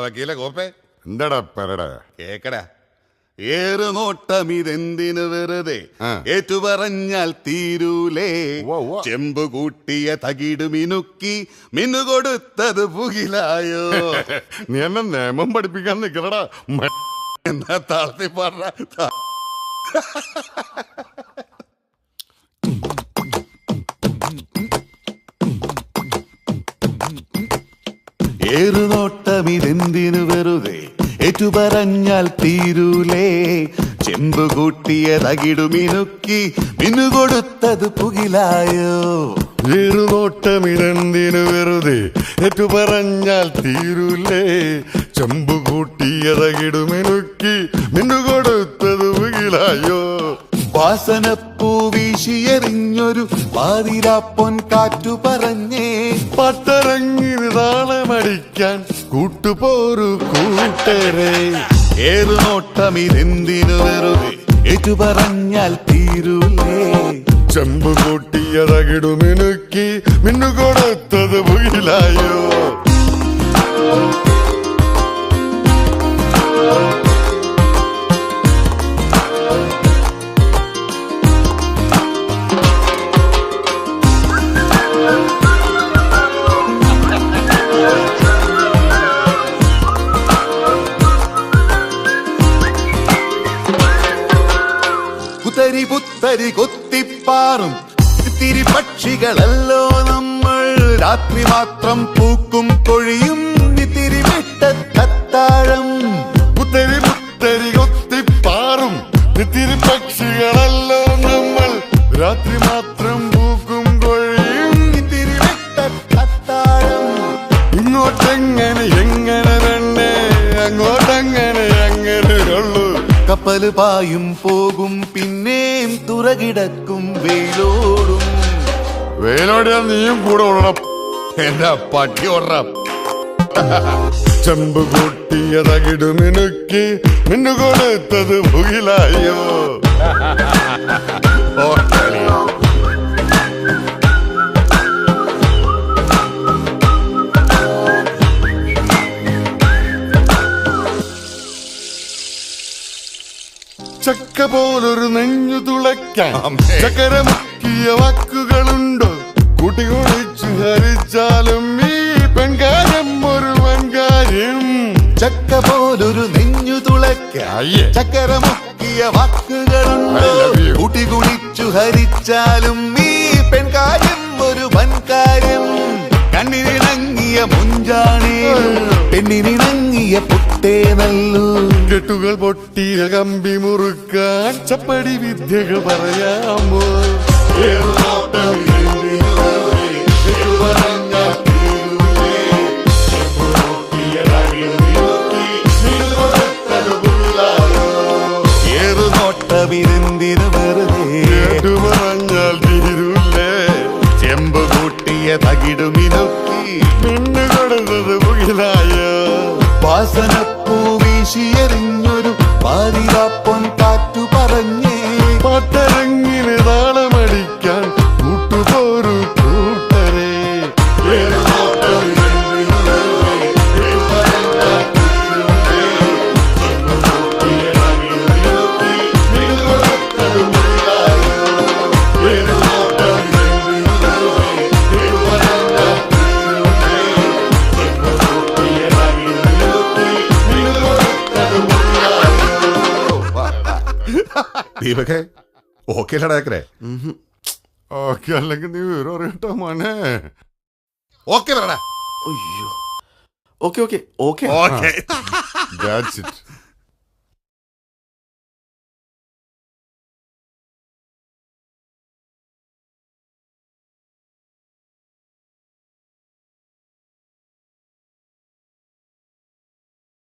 വക്കീലെ കോപ്പേ എന്താടാ പെരടാ കേക്കടാ. ഏറ് നോട്ടം ഇതെന്തിനു വെറുതെ ഏറ്റുപറഞ്ഞാൽ തീരൂലേ. ചെമ്പ് കൂട്ടിയ തകിട് മിനുക്കി മിന്നുകൊടുത്തത് പുകിലായോ. നീ എന്നെ നിയമം പഠിപ്പിക്കാൻ നിക്കണടാ. എന്നാ താളത്തി പാട. ഏറുനോട്ടം ഇതെന്തിനു വെറുതെ ഏറ്റുപറഞ്ഞാൽ തീരൂലേ. ചെമ്പ് കൂട്ടിയ തകിടു മിനുക്കി മിന്നുകൊടുത്തത് പുകിലായോ. ഏറുനോട്ടം ഇതെന്തിനു വെറുതെ ഏറ്റുപറഞ്ഞാൽ തീരൂലേ. ചെമ്പ് കൂട്ടിയ തകിടുമിനുക്കി മിന്നുകൊടുത്തത് പുകിലായോ. വാസനപ്പൂ വീശിയെറിഞ്ഞൊരു പാതിരാപ്പൊൻ കാറ്റു പറഞ്ഞേ. പട്ടറങ്ങി താളമടിക്കാൻ കൂട്ടുപോരു കൂട്ടരെ. ഏറുനോട്ടം ഇതെന്തിനു വെറുതെ ഏറ്റുപറഞ്ഞാൽ തീരൂലേ. ചെമ്പ് കൂട്ടിയ തകിടുമിനുക്കി മിന്നുകൊടുത്തത് പുകിലായോ. പുത്തരി പുത്തരി കൊത്തിപ്പാറും ഇത്തിരി പക്ഷികളല്ലോ നമ്മൾ. രാത്രി മാത്രം പൂക്കും കൊഴിയും ഇത്തിരി വിട്ടത്താഴം. പുത്തരി പുത്തരി കൊത്തിപ്പാറും ഇത്തിരി പക്ഷികളല്ലോ നമ്മൾ. രാത്രി മാത്രം പൂക്കും കൊഴിയും ഇത്തിരി വിട്ടത്താഴം. ഇങ്ങോട്ടെങ്ങനെ എങ്ങനെ തന്നെ അങ്ങോട്ടെങ്ങനെ അങ്ങനെ ഉള്ളു. കപ്പല് പായും പോകും പിന്നെയും തുറകിടക്കും വെയിലോടും. വേലോടിയാ നീയും കൂടെ ഓടണം. എന്റെ പട്ടി ഓടണം. ചെമ്പ് കൂട്ടിയ തകിടുമിനുക്കി മിന്നുകൊടുത്തത് പുകിലായോ. ചക്ക പോലൊരു നെഞ്ഞു തുളയ്ക്കാൻ ചക്കരമുക്കിയ വാക്കുകളുണ്ടോ. കൂട്ടിക്കൊളിച്ചു ഹരിച്ചാലും ഈ പെൺകാര്യം ഒരു വൻകാര്യം. ചക്ക പോലൊരു നെഞ്ഞു തുളയ്ക്കാൻ ചക്കരമുക്കിയ വാക്കുകളുണ്ടോ. കൂട്ടിക്കുളിച്ചു ഹരിച്ചാലും ഈ പെൺകാര്യം ഒരു വൻകാര്യം. കണ്ണിനിണങ്ങിയ മുഞ്ചാണേ പെണ്ണിനിണങ്ങിയ പുട്ടേ നല്ലു. കെട്ടുകൾ പൊട്ടിയ കമ്പി മുറുക്കാൻ ചപ്പടി വിദ്യകൾ പറയാമോ. ഏറുനോട്ടമിരുന്തിനു വെറുതെ പറഞ്ഞാൽ തീരൂലേ. ചെമ്പ് കൂട്ടിയ തകിടുമിനുക്കി മിന്നുകൊടുത്തത് പുകിലായോ. വാസനപ്പൂ വീശിയെറിഞ്ഞൊരു പാതിരാപ്പൊൻ കാറ്റു പറഞ്ഞേ. പട്ടരങ്ങിന് താളമടിക്കാൻ കൂട്ടുപോരു കൂട്ടരെ. ദീപകെ ഓക്കെ അല്ലടേ. ഓക്കെ അല്ലെങ്കിൽ നീ വിവരം അറിയട്ടോ മോനെ. ഓക്കെ പറടാ. അയ്യോ okay okay okay That's it.